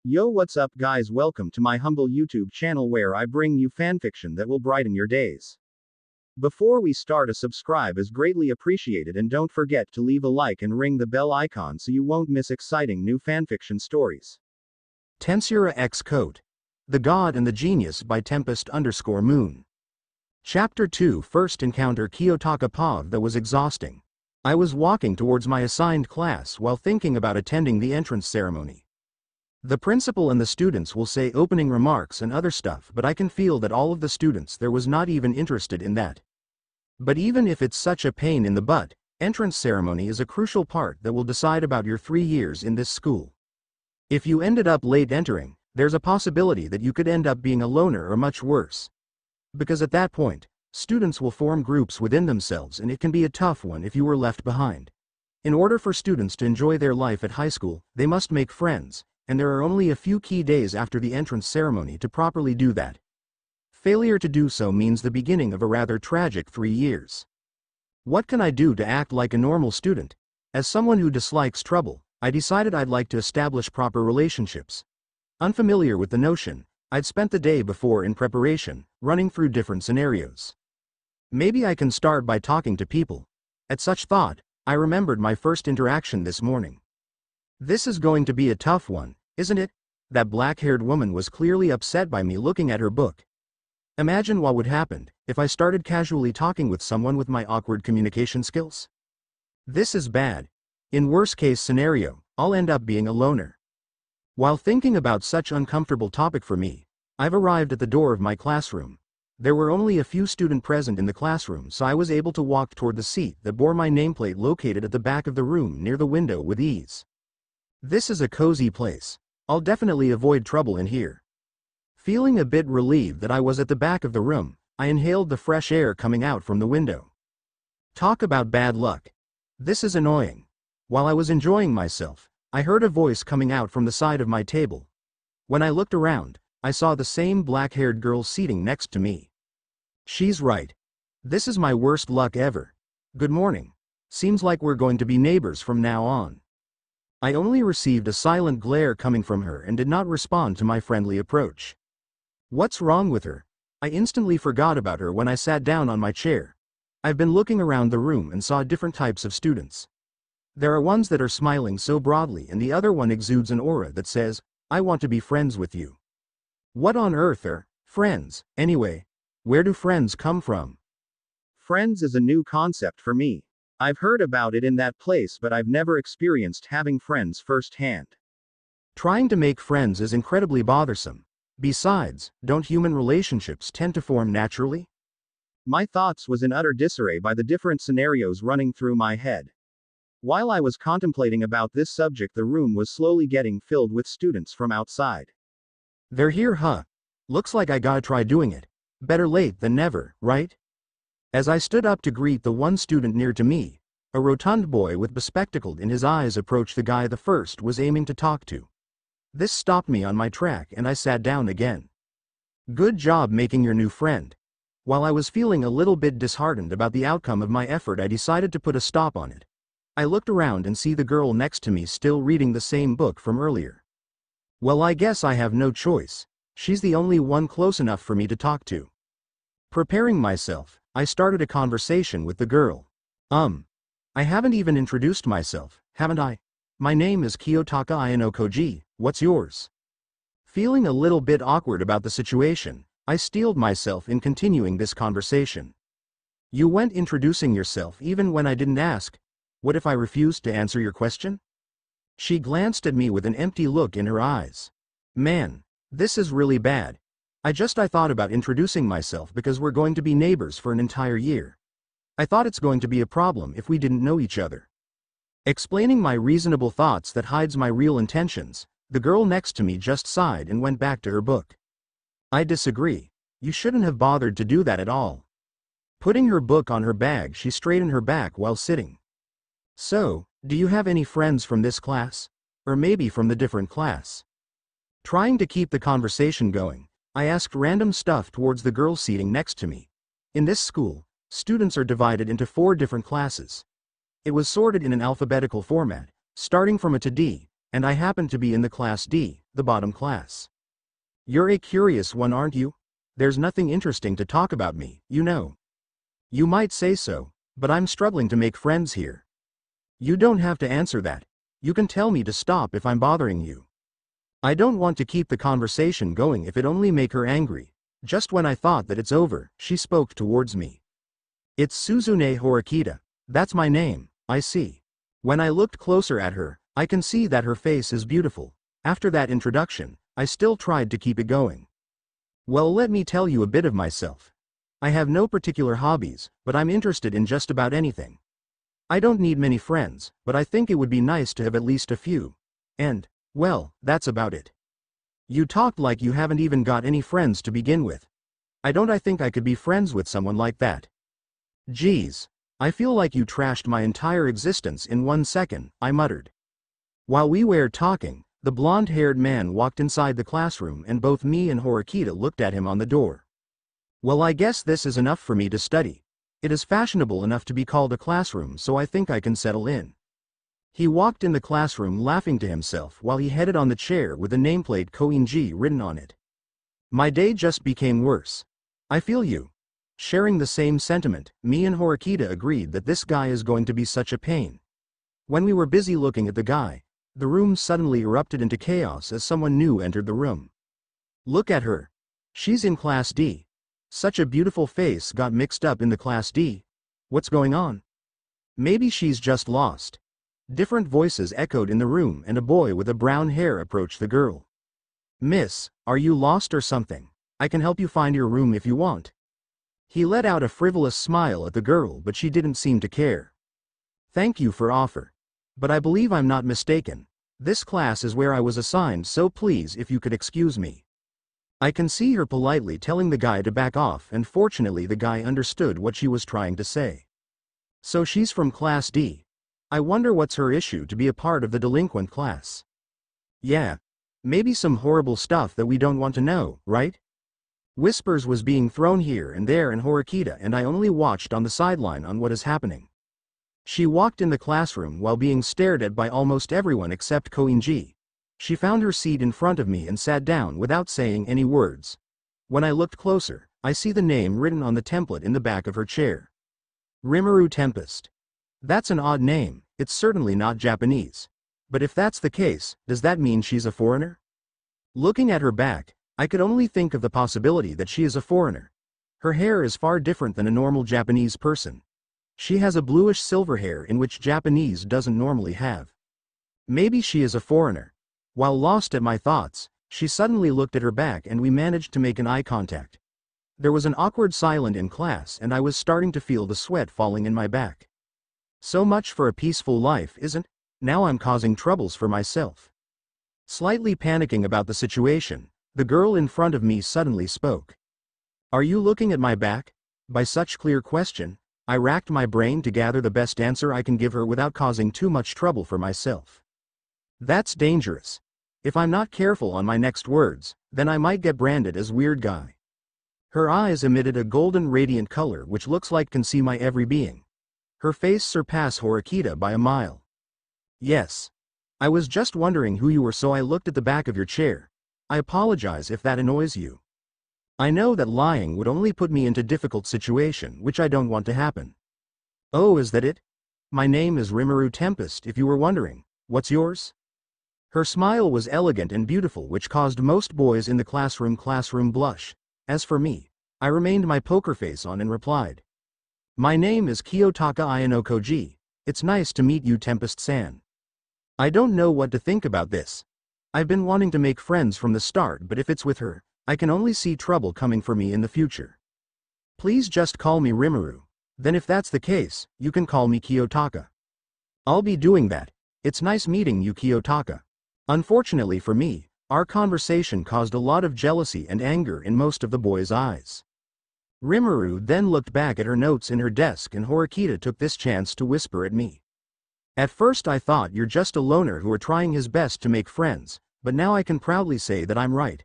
Yo, what's up, guys? Welcome to my humble YouTube channel where I bring you fanfiction that will brighten your days. Before we start, a subscribe is greatly appreciated, and don't forget to leave a like and ring the bell icon so you won't miss exciting new fanfiction stories. Tensura x COTE. The God and the Genius by Tempest_Moon. Chapter 2. First encounter. Kiyotaka Pav. That was exhausting. I was walking towards my assigned class while thinking about attending the entrance ceremony. The principal and the students will say opening remarks and other stuff, but I can feel that all of the students there was not even interested in that. But even if it's such a pain in the butt, entrance ceremony is a crucial part that will decide about your 3 years in this school. If you ended up late entering, there's a possibility that you could end up being a loner or much worse. Because at that point, students will form groups within themselves, and it can be a tough one if you were left behind. In order for students to enjoy their life at high school, they must make friends, and there are only a few key days after the entrance ceremony to properly do that. Failure to do so means the beginning of a rather tragic 3 years. What can I do to act like a normal student? As someone who dislikes trouble, I decided I'd like to establish proper relationships. Unfamiliar with the notion, I'd spent the day before in preparation, running through different scenarios. Maybe I can start by talking to people. At such thought, I remembered my first interaction this morning. This is going to be a tough one, isn't it? That black-haired woman was clearly upset by me looking at her book. Imagine what would happen if I started casually talking with someone with my awkward communication skills. This is bad. In worst-case scenario, I'll end up being a loner. While thinking about such uncomfortable topic for me, I've arrived at the door of my classroom. There were only a few students present in the classroom, so I was able to walk toward the seat that bore my nameplate located at the back of the room near the window with ease. This is a cozy place. I'll definitely avoid trouble in here. Feeling a bit relieved that I was at the back of the room, I inhaled the fresh air coming out from the window. Talk about bad luck. This is annoying. While I was enjoying myself, I heard a voice coming out from the side of my table. When I looked around, I saw the same black-haired girl seating next to me. She's right. This is my worst luck ever. Good morning. Seems like we're going to be neighbors from now on. I only received a silent glare coming from her and did not respond to my friendly approach. What's wrong with her? I instantly forgot about her when I sat down on my chair. I've been looking around the room and saw different types of students. There are ones that are smiling so broadly, and the other one exudes an aura that says, I want to be friends with you. What on earth are friends, anyway? Where do friends come from? Friends is a new concept for me. I've heard about it in that place, but I've never experienced having friends firsthand. Trying to make friends is incredibly bothersome. Besides, don't human relationships tend to form naturally? My thoughts was in utter disarray by the different scenarios running through my head. While I was contemplating about this subject, the room was slowly getting filled with students from outside. They're here, huh? Looks like I gotta try doing it. Better late than never, right? As I stood up to greet the one student near to me, a rotund boy with bespectacled in his eyes approached the guy the first was aiming to talk to. This stopped me on my track and I sat down again. Good job making your new friend. While I was feeling a little bit disheartened about the outcome of my effort, I decided to put a stop on it. I looked around and see the girl next to me still reading the same book from earlier. Well, I guess I have no choice. She's the only one close enough for me to talk to. Preparing myself, I started a conversation with the girl. I haven't even introduced myself, haven't I? My name is Kiyotaka Koji, what's yours? Feeling a little bit awkward about the situation, I steeled myself in continuing this conversation. You went introducing yourself even when I didn't ask. What if I refused to answer your question? She glanced at me with an empty look in her eyes. Man, this is really bad. I thought about introducing myself because we're going to be neighbors for an entire year. I thought it's going to be a problem if we didn't know each other. Explaining my reasonable thoughts that hides my real intentions, the girl next to me just sighed and went back to her book. I disagree. You shouldn't have bothered to do that at all. Putting her book on her bag, she straightened her back while sitting. So, do you have any friends from this class? Or maybe from the different class? Trying to keep the conversation going, I asked random stuff towards the girl seating next to me. In this school, students are divided into 4 different classes. It was sorted in an alphabetical format, starting from A to D, and I happen to be in the class D, the bottom class. You're a curious one, aren't you? There's nothing interesting to talk about me, you know. You might say so, but I'm struggling to make friends here. You don't have to answer that. You can tell me to stop if I'm bothering you. I don't want to keep the conversation going if it only make her angry. Just when I thought that it's over, she spoke towards me. It's Suzune Horikita. That's my name, I see. When I looked closer at her, I can see that her face is beautiful. After that introduction, I still tried to keep it going. Well, let me tell you a bit of myself. I have no particular hobbies, but I'm interested in just about anything. I don't need many friends, but I think it would be nice to have at least a few. And, well, that's about it. You talked like you haven't even got any friends to begin with. I think I could be friends with someone like that. Geez, I feel like you trashed my entire existence in 1 second, I muttered. While we were talking, the blonde-haired man walked inside the classroom and both me and Horikita looked at him on the door. Well, I guess this is enough for me to study. It is fashionable enough to be called a classroom, so I think I can settle in. He walked in the classroom laughing to himself while he headed on the chair with the nameplate Koinji written on it. My day just became worse. I feel you. Sharing the same sentiment, me and Horikita agreed that this guy is going to be such a pain. When we were busy looking at the guy, the room suddenly erupted into chaos as someone new entered the room. Look at her. She's in Class D. Such a beautiful face got mixed up in the Class D. What's going on? Maybe she's just lost. Different voices echoed in the room and a boy with a brown hair approached the girl. Miss, are you lost or something? I can help you find your room if you want. He let out a frivolous smile at the girl, but she didn't seem to care. Thank you for offer. But I believe I'm not mistaken. This class is where I was assigned, so please if you could excuse me. I can see her politely telling the guy to back off, and fortunately the guy understood what she was trying to say. So she's from Class D. I wonder what's her issue to be a part of the delinquent class. Yeah. Maybe some horrible stuff that we don't want to know, right? Whispers was being thrown here and there in Horikita, and I only watched on the sideline on what is happening. She walked in the classroom while being stared at by almost everyone except Koinji. She found her seat in front of me and sat down without saying any words. When I looked closer, I see the name written on the template in the back of her chair. Rimuru Tempest. That's an odd name, it's certainly not Japanese. But if that's the case, does that mean she's a foreigner? Looking at her back, I could only think of the possibility that she is a foreigner. Her hair is far different than a normal Japanese person. She has a bluish silver hair in which Japanese doesn't normally have. Maybe she is a foreigner. While lost at my thoughts, she suddenly looked at her back and we managed to make an eye contact. There was an awkward silence in class and I was starting to feel the sweat falling in my back. So much for a peaceful life, isn't? Now I'm causing troubles for myself. Slightly panicking about the situation, the girl in front of me suddenly spoke. Are you looking at my back? By such clear question, I racked my brain to gather the best answer I can give her without causing too much trouble for myself. That's dangerous. If I'm not careful on my next words, then I might get branded as weird guy. Her eyes emitted a golden radiant color which looks like can see my every being. Her face surpassed Horikita by a mile. Yes. I was just wondering who you were, so I looked at the back of your chair. I apologize if that annoys you. I know that lying would only put me into difficult situation, which I don't want to happen. Oh, is that it? My name is Rimuru Tempest, if you were wondering. What's yours? Her smile was elegant and beautiful, which caused most boys in the classroom blush. As for me, I remained my poker face on and replied. My name is Kiyotaka Ayano Koji. It's nice to meet you, Tempest-san. I don't know what to think about this. I've been wanting to make friends from the start, but if it's with her, I can only see trouble coming for me in the future. Please just call me Rimuru. Then if that's the case, you can call me Kiyotaka. I'll be doing that. It's nice meeting you, Kiyotaka. Unfortunately for me, our conversation caused a lot of jealousy and anger in most of the boys' eyes. Rimuru then looked back at her notes in her desk and Horikita took this chance to whisper at me. At first I thought you're just a loner who are trying his best to make friends, but now I can proudly say that I'm right.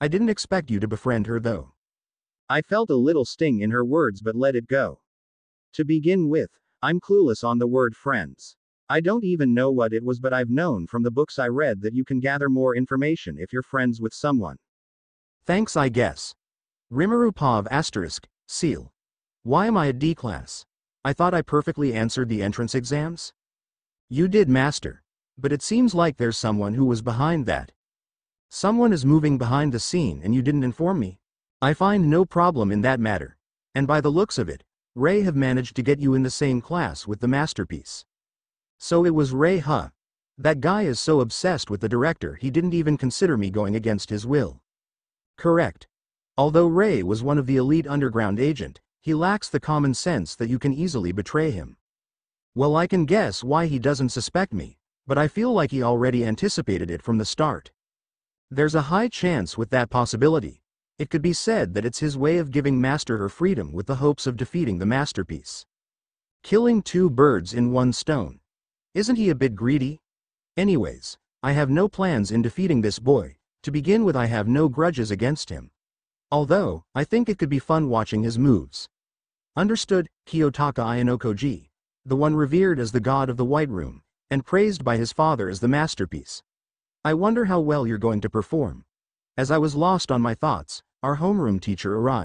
I didn't expect you to befriend her though. I felt a little sting in her words but let it go. To begin with, I'm clueless on the word friends. I don't even know what it was, but I've known from the books I read that you can gather more information if you're friends with someone. Thanks, I guess. Rimurupov asterisk, seal. Why am I a D class? I thought I perfectly answered the entrance exams? You did, master. But it seems like there's someone who was behind that. Someone is moving behind the scene and you didn't inform me. I find no problem in that matter. And by the looks of it, Ray have managed to get you in the same class with the masterpiece. So it was Ray, huh? That guy is so obsessed with the director he didn't even consider me going against his will. Correct. Although Ray was one of the elite underground agent, he lacks the common sense that you can easily betray him. Well, I can guess why he doesn't suspect me, but I feel like he already anticipated it from the start. There's a high chance with that possibility. It could be said that it's his way of giving Master her freedom with the hopes of defeating the masterpiece. Killing two birds in one stone. Isn't he a bit greedy? Anyways, I have no plans in defeating this boy. To begin with, I have no grudges against him. Although, I think it could be fun watching his moves. Understood, Kiyotaka Inokoji, the one revered as the god of the White Room, and praised by his father as the masterpiece. I wonder how well you're going to perform. As I was lost on my thoughts, our homeroom teacher arrived.